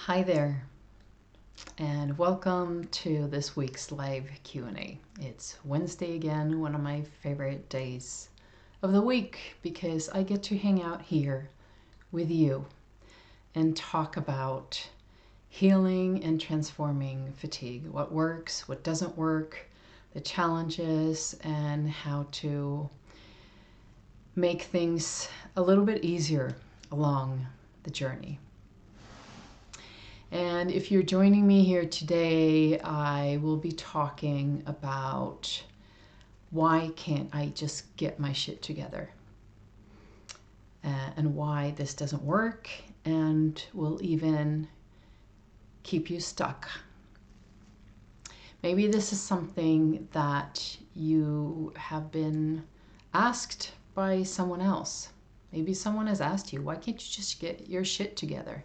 Hi there, and welcome to this week's live Q&A. It's Wednesday again, one of my favorite days of the week because I get to hang out here with you and talk about healing and transforming fatigue. What works, what doesn't work, the challenges, and how to make things a little bit easier along the journey. And if you're joining me here today, I will be talking about why can't I just get my shit together, and why this doesn't work and will even keep you stuck. Maybe this is something that you have been asked by someone else. Maybe someone has asked you, why can't you just get your shit together?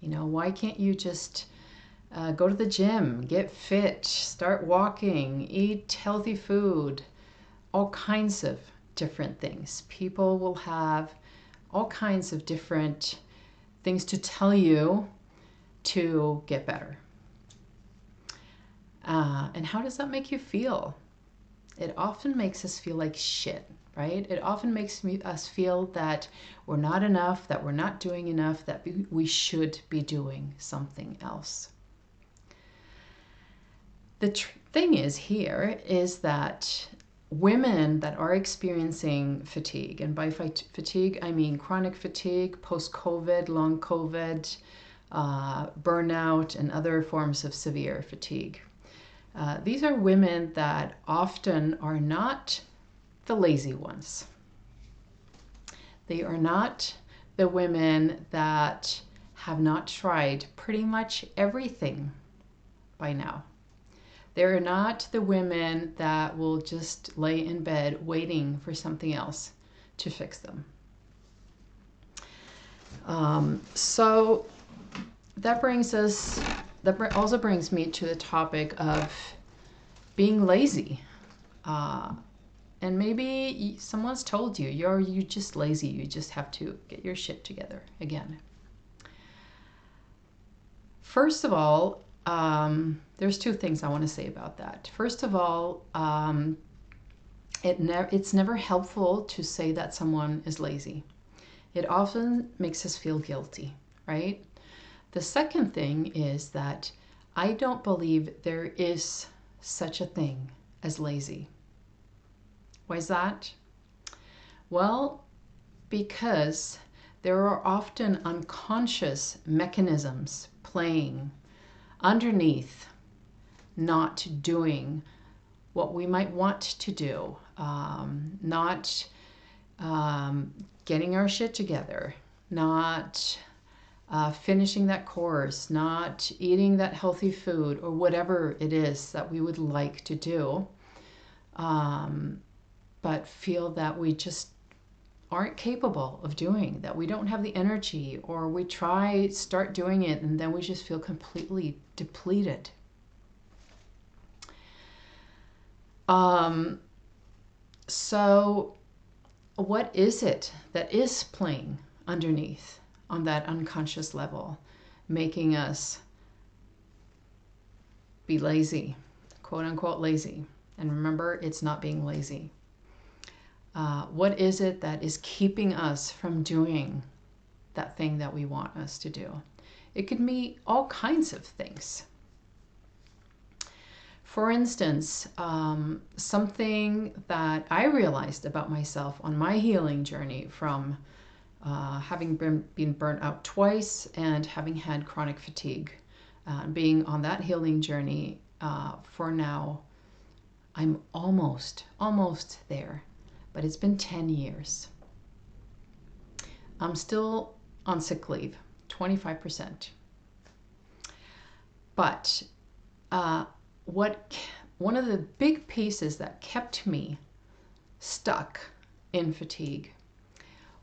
You know, why can't you just go to the gym, get fit, start walking, eat healthy food, all kinds of different things. People will have all kinds of different things to tell you to get better. And how does that make you feel? It often makes us feel like shit, right? It often makes us feel that we're not enough, that we're not doing enough, that we should be doing something else. The thing is here is that women that are experiencing fatigue, and by fatigue I mean chronic fatigue, post-COVID, long COVID, burnout, and other forms of severe fatigue. These are women that often are not the lazy ones. They are not the women that have not tried pretty much everything by now. They're not the women that will just lay in bed waiting for something else to fix them. So that also brings me to the topic of being lazy. And maybe someone's told you, you're just lazy, you just have to get your shit together again. First of all, there's two things I want to say about that. First of all, it's never helpful to say that someone is lazy. It often makes us feel guilty, right? The second thing is that I don't believe there is such a thing as lazy. Why is that? Well, because there are often unconscious mechanisms playing underneath not doing what we might want to do, not getting our shit together, not finishing that course, not eating that healthy food, or whatever it is that we would like to do, but feel that we just aren't capable of doing, that we don't have the energy, or we start doing it, and then we just feel completely depleted. So what is it that is playing underneath on that unconscious level, making us be lazy, quote unquote lazy? And remember, it's not being lazy. What is it that is keeping us from doing that thing that we want us to do? It could be all kinds of things. For instance, something that I realized about myself on my healing journey from having been burnt out twice and having had chronic fatigue, being on that healing journey for now, I'm almost there. But it's been 10 years. I'm still on sick leave, 25%. But one of the big pieces that kept me stuck in fatigue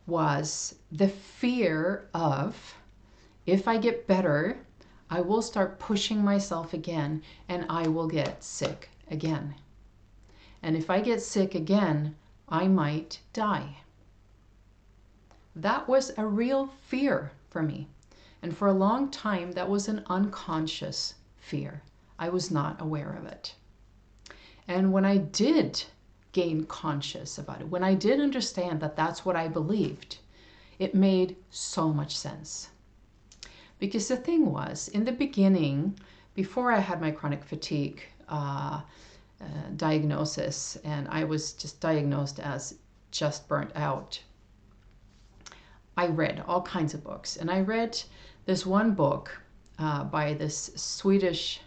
was the fear of, if I get better, I will start pushing myself again and I will get sick again. And if I get sick again, I might die. That was a real fear for me And for a long time, that was an unconscious fear. I was not aware of it. And when I did gain conscious about it, when I did understand that that's what I believed, it made so much sense. Because the thing was, in the beginning, before I had my chronic fatigue diagnosis, and I was just diagnosed as just burnt out, I read all kinds of books. And I read this one book by this Swedish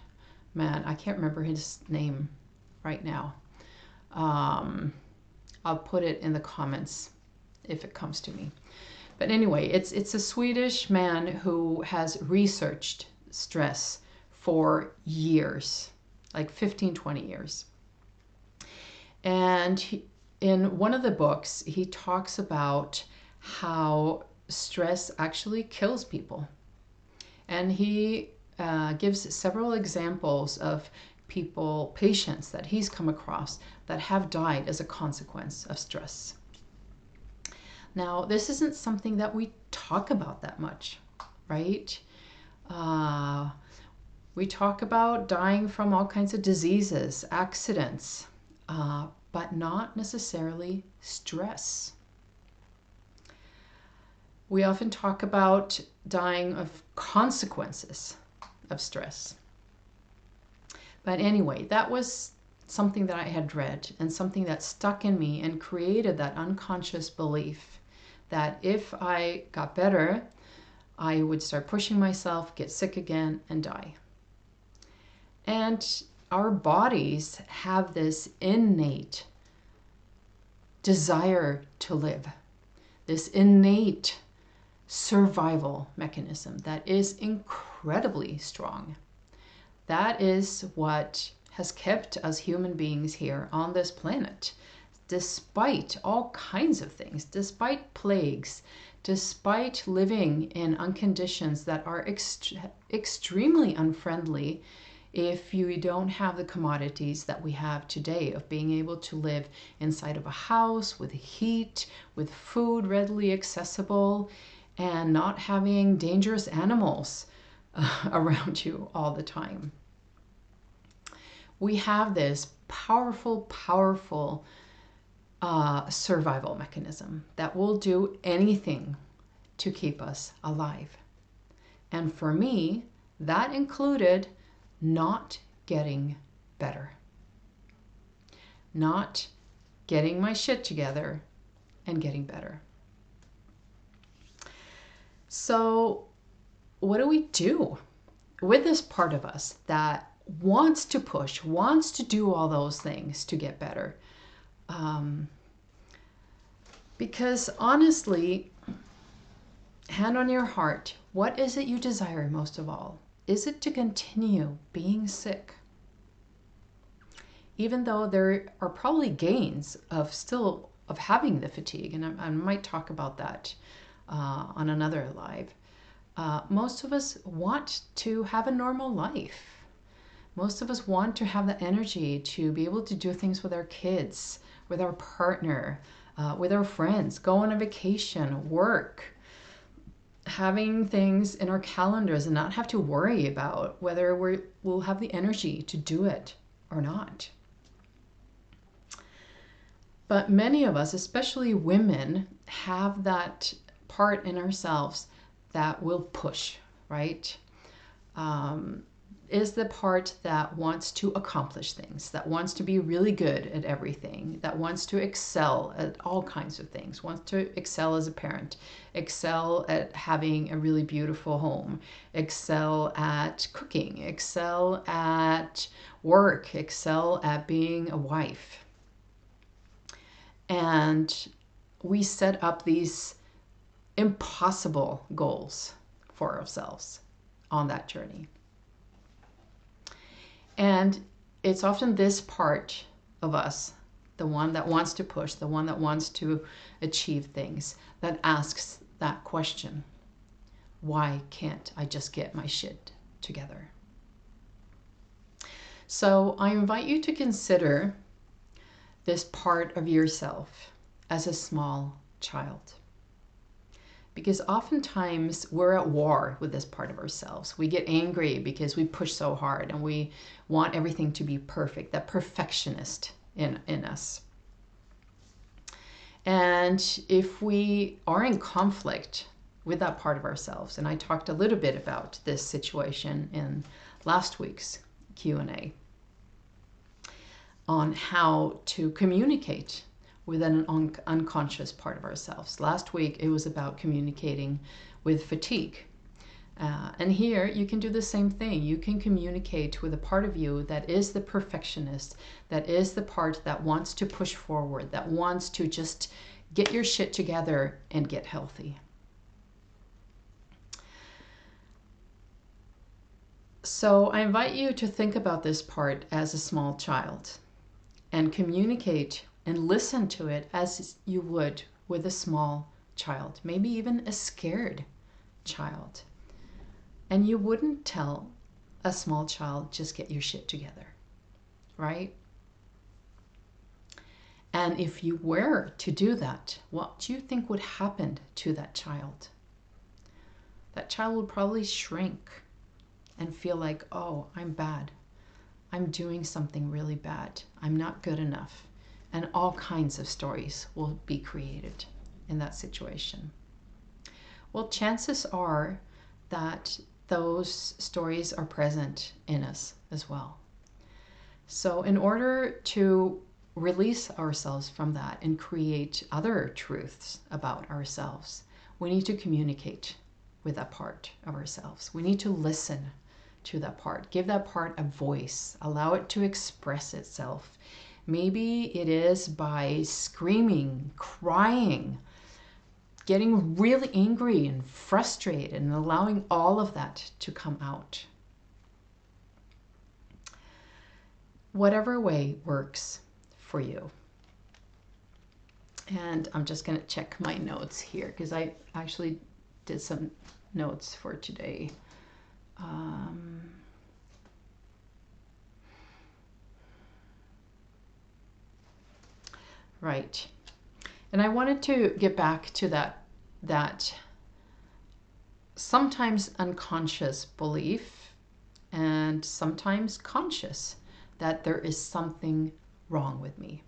man. I can't remember his name right now. I'll put it in the comments if it comes to me. But anyway, it's a Swedish man who has researched stress for years, like 15, 20 years. And in one of the books, he talks about how stress actually kills people. And he gives several examples of patients that he's come across that have died as a consequence of stress. Now, this isn't something that we talk about that much, right? We talk about dying from all kinds of diseases, accidents, but not necessarily stress. We often talk about dying of consequences of stress. But anyway, that was something that I had read and something that stuck in me and created that unconscious belief that if I got better, I would start pushing myself, get sick again, and die. And our bodies have this innate desire to live, this innate survival mechanism that is incredibly strong. That is what has kept us human beings here on this planet, despite all kinds of things, despite plagues, despite living in conditions that are extremely unfriendly if you don't have the commodities that we have today of being able to live inside of a house with heat, with food readily accessible, and not having dangerous animals around you all the time. We have this powerful survival mechanism that will do anything to keep us alive. And for me, that included not getting better, not getting my shit together and getting better. So what do we do with this part of us that wants to push, wants to do all those things to get better? Because honestly, hand on your heart, what is it you desire most of all? Is it to continue being sick? Even though there are probably gains of having the fatigue, and I might talk about that on another live. Most of us want to have a normal life. Most of us want to have the energy to be able to do things with our kids, with our partner, with our friends, go on a vacation, work, having things in our calendars and not have to worry about whether we'll have the energy to do it or not. But many of us, especially women, have that part in ourselves that will push, right? Is the part that wants to accomplish things, that wants to be really good at everything, that wants to excel at all kinds of things, wants to excel as a parent, excel at having a really beautiful home, excel at cooking, excel at work, excel at being a wife. And we set up these impossible goals for ourselves on that journey. And it's often this part of us, the one that wants to push, the one that wants to achieve things, that asks that question. Why can't I just get my shit together? So I invite you to consider this part of yourself as a small child. Because oftentimes we're at war with this part of ourselves. We get angry because we push so hard and we want everything to be perfect, that perfectionist in us. And if we are in conflict with that part of ourselves, and I talked a little bit about this situation in last week's Q&A on how to communicate with an unconscious part of ourselves. Last week it was about communicating with fatigue. And here you can do the same thing. You can communicate with a part of you that is the perfectionist, that is the part that wants to push forward, that wants to just get your shit together and get healthy. So I invite you to think about this part as a small child and communicate and listen to it as you would with a small child, maybe even a scared child. And you wouldn't tell a small child, just get your shit together, right? And if you were to do that, what do you think would happen to that child? That child would probably shrink and feel like, oh, I'm bad. I'm doing something really bad. I'm not good enough. And all kinds of stories will be created in that situation. Well, chances are that those stories are present in us as well. So in order to release ourselves from that and create other truths about ourselves, we need to communicate with that part of ourselves. We need to listen to that part, give that part a voice, allow it to express itself. Maybe it is by screaming, crying, getting really angry and frustrated and allowing all of that to come out. Whatever way works for you. And I'm just going to check my notes here because I actually did some notes for today. Right. And I wanted to get back to that sometimes unconscious belief and sometimes conscious that there is something wrong with me.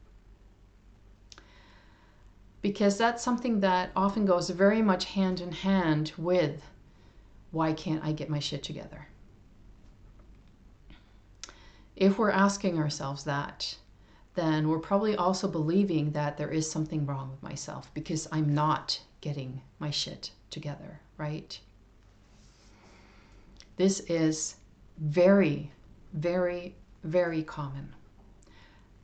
Because that's something that often goes very much hand in hand with, why can't I get my shit together? If we're asking ourselves that, then we're probably also believing that there is something wrong with myself because I'm not getting my shit together, right? This is very, very, very common.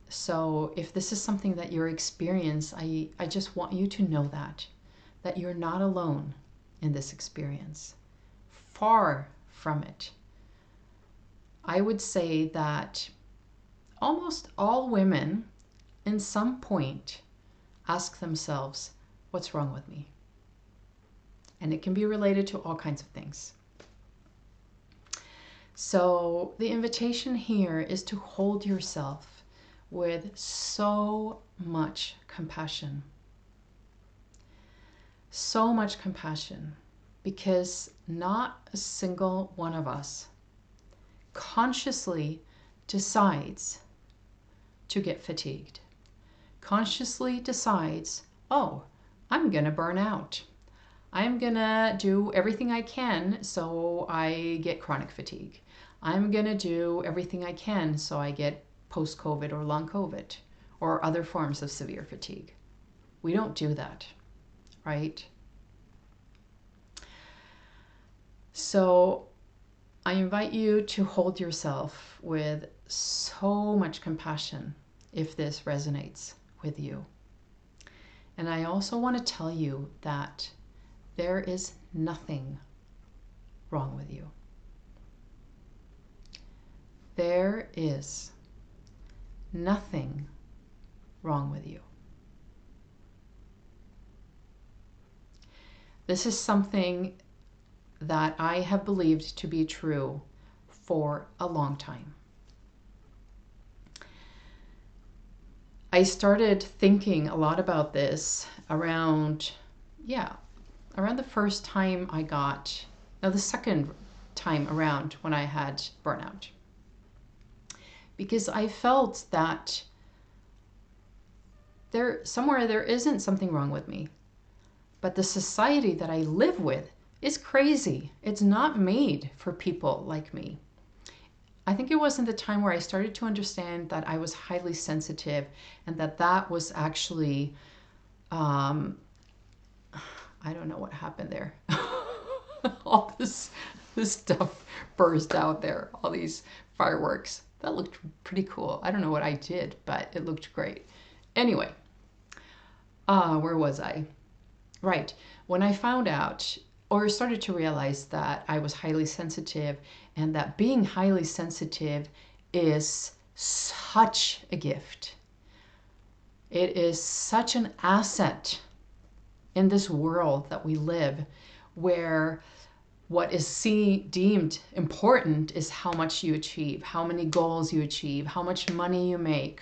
So if this is something that you're experiencing, I just want you to know that you're not alone in this experience. Far from it. I would say that almost all women in some point ask themselves, what's wrong with me? And it can be related to all kinds of things. So the invitation here is to hold yourself with so much compassion. So much compassion, because not a single one of us consciously decides to get fatigued, consciously decides, oh, I'm going to burn out. I'm going to do everything I can so I get chronic fatigue. I'm going to do everything I can so I get post-COVID or long COVID or other forms of severe fatigue. We don't do that, right? So I invite you to hold yourself with so much compassion if this resonates with you. And I also want to tell you that there is nothing wrong with you. There is nothing wrong with you. This is something that I have believed to be true for a long time. I started thinking a lot about this around, around the first time I got, no, the second time around when I had burnout. Because I felt that somewhere there isn't something wrong with me. But the society that I live with is crazy. It's not made for people like me. I think it was in the time where I started to understand that I was highly sensitive and that was actually, I don't know what happened there. All this stuff burst out there, all these fireworks. That looked pretty cool. I don't know what I did, but it looked great. Anyway, where was I? Right. When I found out or started to realize that I was highly sensitive and that being highly sensitive is such a gift. It is such an asset in this world that we live, where what is deemed important is how much you achieve, how many goals you achieve, how much money you make,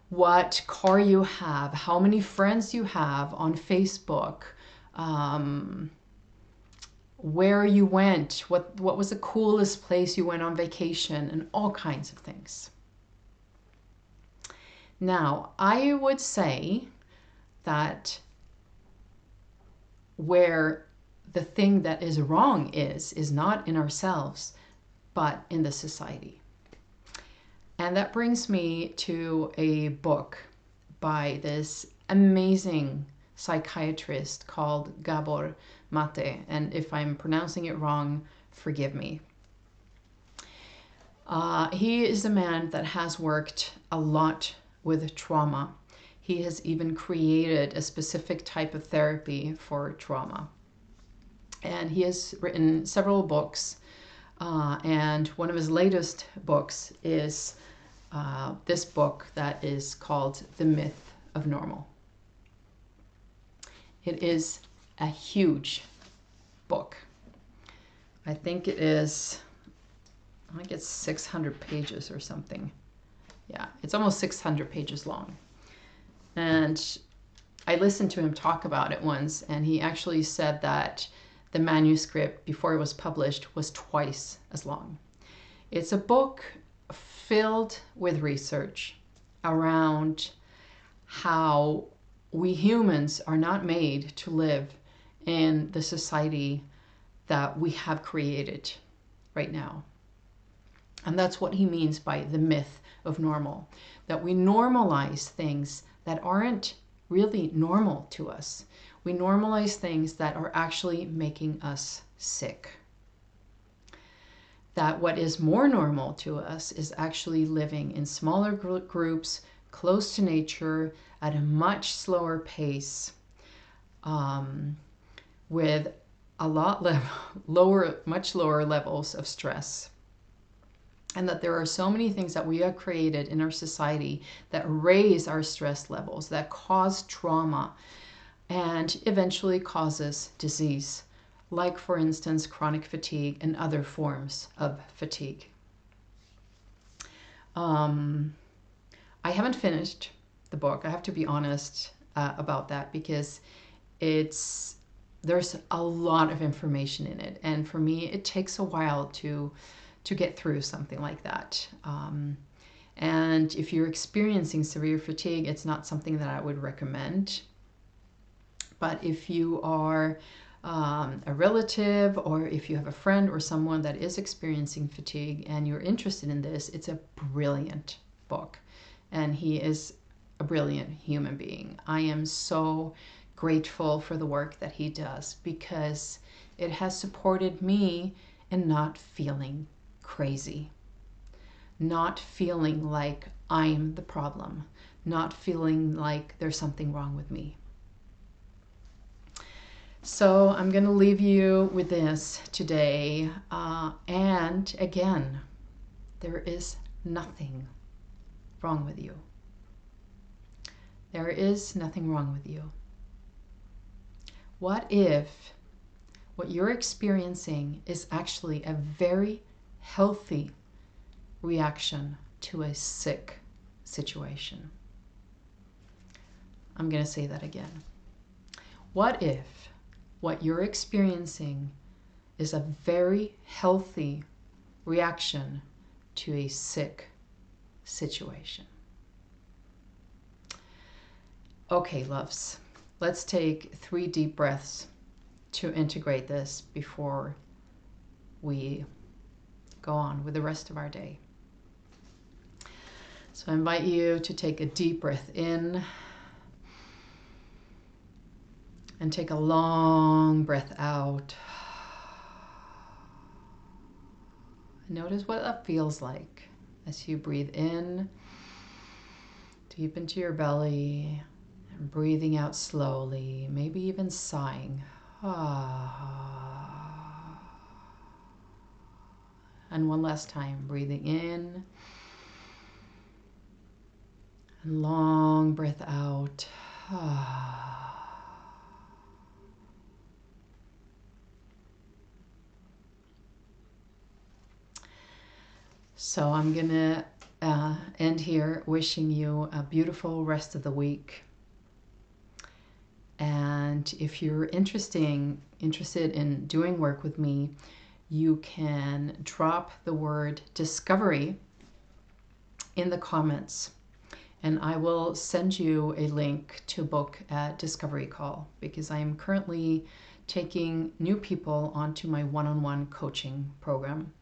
what car you have, how many friends you have on Facebook, where you went, what was the coolest place you went on vacation, and all kinds of things. Now, I would say that where the thing that is wrong is not in ourselves, but in the society. And that brings me to a book by this amazing psychiatrist called Gabor Mate. And if I'm pronouncing it wrong, forgive me. He is a man that has worked a lot with trauma. He has even created a specific type of therapy for trauma. And he has written several books. And one of his latest books is this book that is called The Myth of Normal. It is a huge book. I think it's 600 pages or something. Yeah, it's almost 600 pages long. And I listened to him talk about it once, and he actually said that the manuscript before it was published was twice as long. It's a book filled with research around how we humans are not made to live in the society that we have created right now. And that's what he means by the myth of normal, that we normalize things that aren't really normal to us. We normalize things that are actually making us sick. That what is more normal to us is actually living in smaller groups, close to nature, at a much slower pace, with a lot much lower levels of stress. And that there are so many things that we have created in our society that raise our stress levels, that cause trauma, and eventually causes disease, like, for instance, chronic fatigue and other forms of fatigue. I haven't finished the book. I have to be honest about that, because there's a lot of information in it. And for me, it takes a while to get through something like that. And if you're experiencing severe fatigue, it's not something that I would recommend. But if you are a relative, or if you have a friend or someone that is experiencing fatigue and you're interested in this, it's a brilliant book. And he is a brilliant human being. I am so grateful for the work that he does, because it has supported me in not feeling crazy, not feeling like I'm the problem, not feeling like there's something wrong with me. So I'm going to leave you with this today. And again, there is nothing wrong with you. There is nothing wrong with you. What if what you're experiencing is actually a very healthy reaction to a sick situation? I'm going to say that again. What if what you're experiencing is a very healthy reaction to a sick situation? Okay, loves, let's take 3 deep breaths to integrate this before we go on with the rest of our day. So I invite you to take a deep breath in and take a long breath out. Notice what that feels like as you breathe in deep into your belly and breathing out slowly, maybe even sighing. And one last time, breathing in and long breath out. So I'm gonna end here wishing you a beautiful rest of the week. And if you're interested in doing work with me, you can drop the word discovery in the comments, and I will send you a link to book a discovery call, because I am currently taking new people onto my one-on-one coaching program.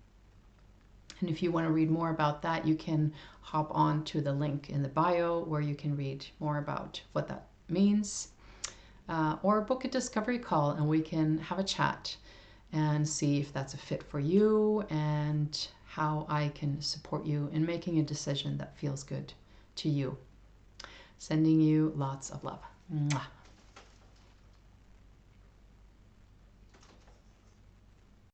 And if you want to read more about that, you can hop on to the link in the bio where you can read more about what that means, or book a discovery call and we can have a chat and see if that's a fit for you and how I can support you in making a decision that feels good to you. Sending you lots of love. Mwah.